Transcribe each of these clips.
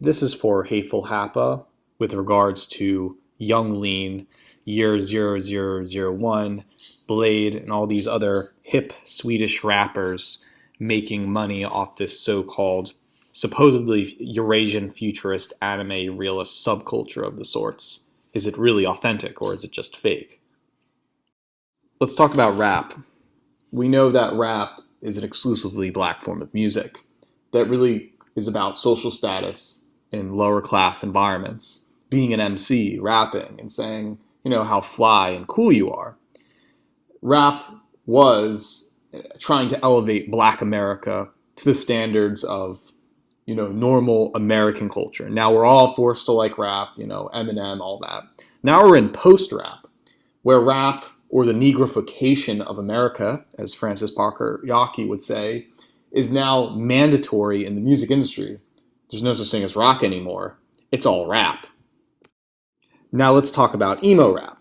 This is for Hateful Happa with regards to Young Lean, Year0001, Bladee, and all these other hip Swedish rappers making money off this so-called supposedly Eurasian futurist anime realist subculture of the sorts. Is it really authentic or is it just fake? Let's talk about rap. We know that rap is an exclusively black form of music that really is about social status in lower class environments. Being an MC, rapping, and saying, how fly and cool you are. Rap was trying to elevate black America to the standards of, normal American culture. Now we're all forced to like rap, Eminem, all that. Now we're in post-rap, where rap, or the negrification of America, as Francis Parker Yockey would say, is now mandatory in the music industry. There's no such thing as rock anymore. It's all rap. Now let's talk about emo rap.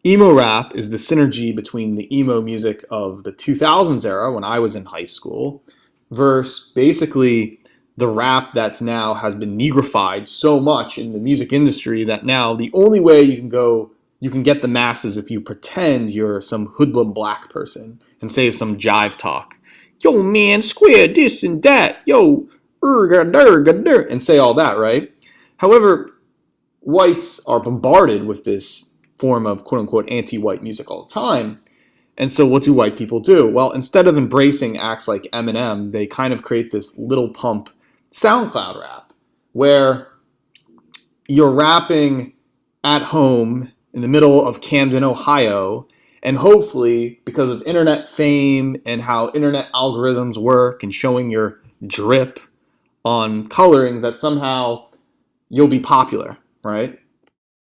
Emo rap is the synergy between the emo music of the 2000s era, when I was in high school, versus basically the rap that's now has been negrified so much in the music industry that now the only way you can get the masses if you pretend you're some hoodlum black person and say some jive talk. Yo, man, square this and that. Yo, and say all that, right? However, whites are bombarded with this form of quote-unquote anti-white music all the time. And so what do white people do? Well, instead of embracing acts like Eminem, they kind of create this Little Pump Soundcloud rap, where you're rapping at home in the middle of Camden, Ohio, and hopefully, because of internet fame and how internet algorithms work and showing your drip on coloring, that somehow you'll be popular, right?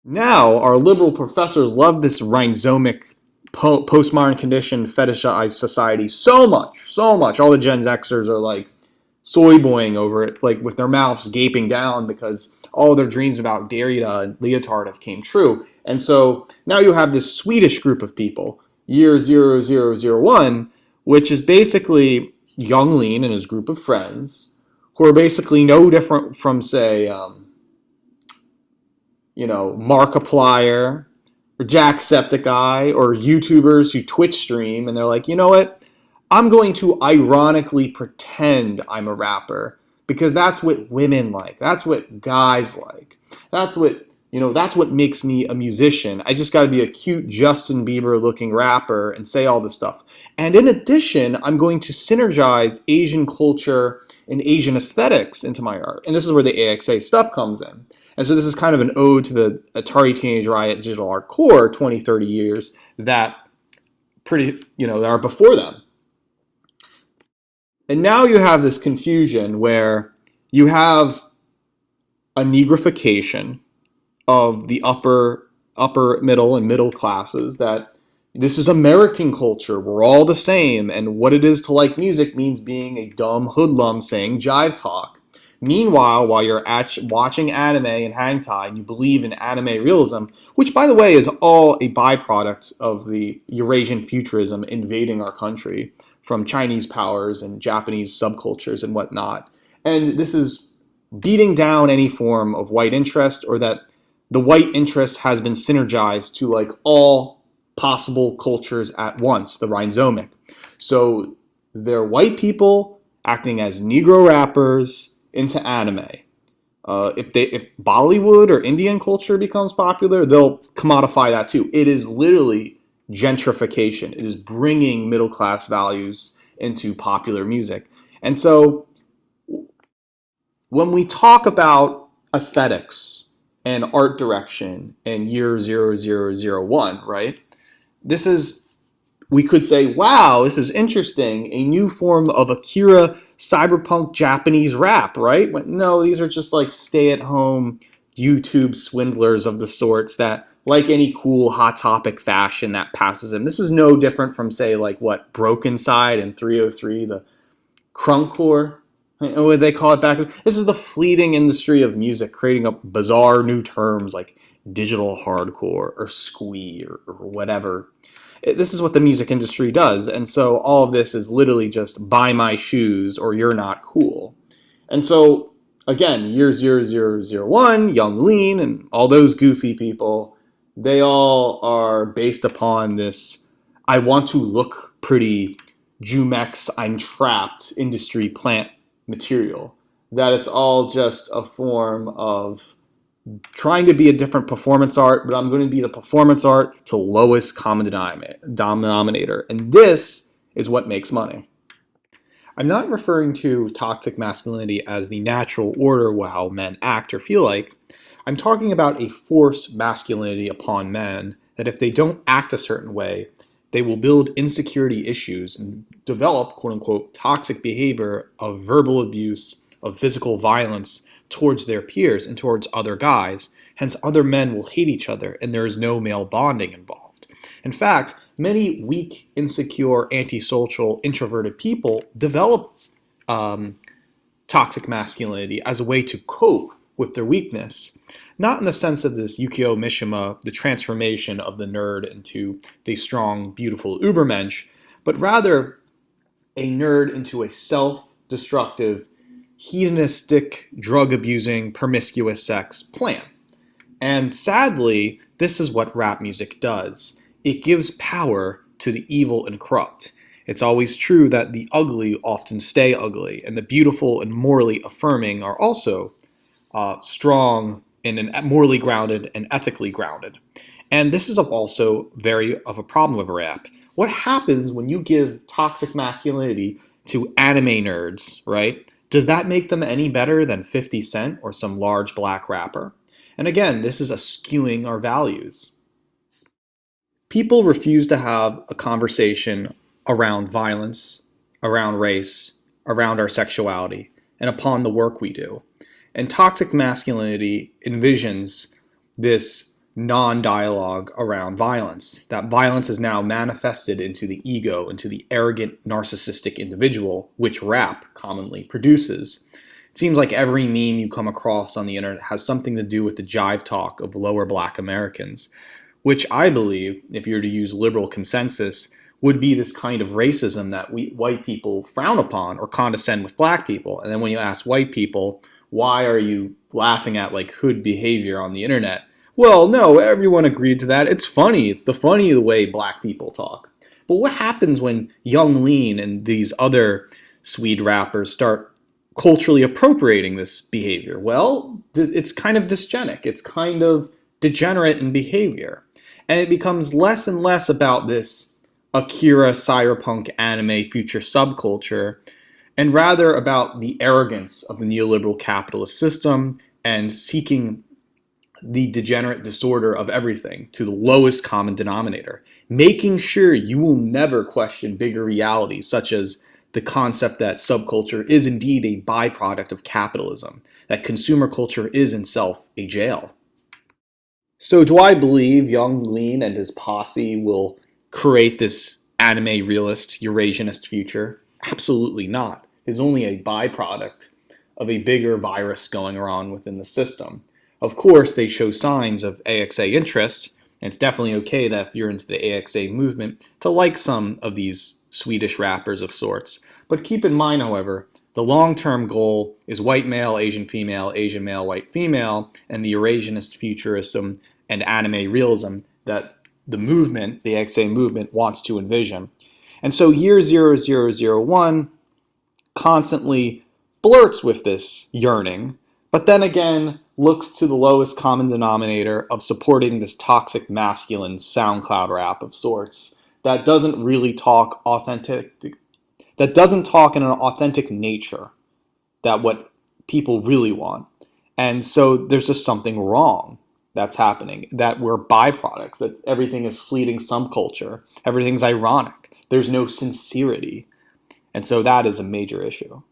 Now, our liberal professors love this rhizomic postmodern conditioned fetishized society so much. All the Gen Xers are like soy boying over it, like with their mouths gaping down because all their dreams about Derrida and Leotard have came true. And so now you have this Swedish group of people, Year0001, which is basically Young Lean and his group of friends, who are basically no different from, say, Markiplier or Jacksepticeye or YouTubers who Twitch stream, and they're like, you know what? I'm going to ironically pretend I'm a rapper because that's what women like. That's what guys like. That's what makes me a musician. I just got to be a cute Justin Bieber looking rapper and say all this stuff. And in addition, I'm going to synergize Asian culture and Asian aesthetics into my art. And this is where the AXA stuff comes in. And so this is kind of an ode to the Atari Teenage Riot digital art core 20, 30 years that are before them. And now you have this confusion where you have a negrification of the upper middle and middle classes, that this is American culture, we're all the same, and what it is to like music means being a dumb hoodlum saying jive talk. Meanwhile, while you're watching anime and hentai and you believe in anime realism, which by the way is all a byproduct of the Eurasian futurism invading our country from Chinese powers and Japanese subcultures and whatnot. And this is beating down any form of white interest, or that the white interest has been synergized to like all possible cultures at once, the rhizomic. So they're white people acting as Negro rappers into anime. If Bollywood or Indian culture becomes popular, they'll commodify that too. It is literally gentrification. It is bringing middle class values into popular music. And so when we talk about aesthetics and art direction and Year0001, right? We could say, wow, this is interesting, a new form of Akira cyberpunk Japanese rap, right? But no, these are just like stay-at-home YouTube swindlers of the sorts that like any cool Hot Topic fashion that passes them. This is no different from, say, like what Broken Side and 303, the crunkcore. What did they call it back? This is the fleeting industry of music, creating up bizarre new terms like digital hardcore or squee or whatever. This is what the music industry does. And so all of this is literally just buy my shoes or you're not cool. And so again, Year0001, Young Lean, and all those goofy people, they all are based upon this I want to look pretty Jumex, I'm trapped industry plant material. That it's all just a form of trying to be a different performance art, but I'm going to be the performance art to lowest common denominator. And this is what makes money. I'm not referring to toxic masculinity as the natural order how men act or feel like. I'm talking about a forced masculinity upon men that if they don't act a certain way, they will build insecurity issues and develop quote unquote toxic behavior of verbal abuse, of physical violence towards their peers and towards other guys. Hence, other men will hate each other and there is no male bonding involved. In fact, many weak, insecure, antisocial, introverted people develop toxic masculinity as a way to cope with their weakness. Not in the sense of this Yukio Mishima, the transformation of the nerd into the strong, beautiful Ubermensch, but rather a nerd into a self-destructive, hedonistic, drug-abusing, promiscuous sex plan. And sadly, this is what rap music does. It gives power to the evil and corrupt. It's always true that the ugly often stay ugly, and the beautiful and morally affirming are also strong and morally grounded and ethically grounded. And this is also very of a problem with rap. What happens when you give toxic masculinity to anime nerds, right? Does that make them any better than 50 Cent or some large black rapper? And again, this is a skewing our values. People refuse to have a conversation around violence, around race, around our sexuality, and upon the work we do. And toxic masculinity envisions this non-dialogue around violence. That violence is now manifested into the ego, into the arrogant, narcissistic individual, which rap commonly produces. It seems like every meme you come across on the internet has something to do with the jive talk of lower black Americans, which I believe, if you're to use liberal consensus, would be this kind of racism that we white people frown upon or condescend with black people. And then when you ask white people, why are you laughing at like hood behavior on the internet? Well, no, everyone agreed to that. It's funny. It's the funny way black people talk. But what happens when Young Lean and these other Swede rappers start culturally appropriating this behavior? Well, it's kind of dysgenic. It's kind of degenerate in behavior. And it becomes less and less about this Akira cyberpunk anime future subculture, and rather about the arrogance of the neoliberal capitalist system and seeking the degenerate disorder of everything to the lowest common denominator, making sure you will never question bigger realities such as the concept that subculture is indeed a byproduct of capitalism, that consumer culture is in itself a jail. So do I believe Young Lean and his posse will create this anime realist Eurasianist future? Absolutely not. Is only a byproduct of a bigger virus going around within the system. Of course, they show signs of AXA interest, and it's definitely okay that if you're into the AXA movement to like some of these Swedish rappers of sorts. But keep in mind, however, the long-term goal is white male, Asian male, white female, and the Eurasianist futurism and anime realism that the movement, the AXA movement, wants to envision. And so Year0001 constantly flirts with this yearning, but then again looks to the lowest common denominator of supporting this toxic masculine SoundCloud rap of sorts that doesn't really talk authentic, that doesn't talk in an authentic nature, that what people really want. And so there's just something wrong that's happening, that we're byproducts, that everything is fleeting subculture, everything's ironic, there's no sincerity. And so that is a major issue.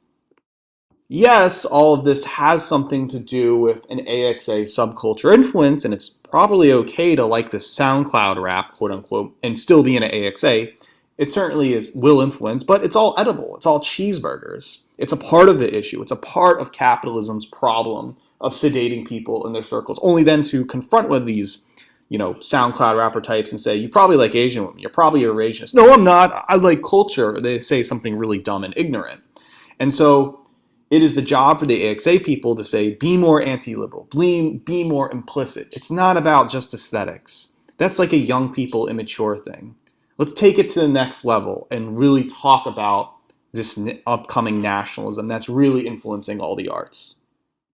Yes, all of this has something to do with an AXA subculture influence, and it's probably okay to like this SoundCloud rap, quote unquote, and still be in an AXA. It certainly will influence, but it's all edible. It's all cheeseburgers. It's a part of the issue. It's a part of capitalism's problem of sedating people in their circles, only then to confront with these SoundCloud rapper types and say, you probably like Asian women, you're probably a Eurasianist. No, I'm not. I like culture. They say something really dumb and ignorant. And so It is the job for the AXA people to say, be more anti-liberal, be more implicit. It's not about just aesthetics. That's like a young people immature thing. Let's take it to the next level and really talk about this upcoming nationalism that's really influencing all the arts.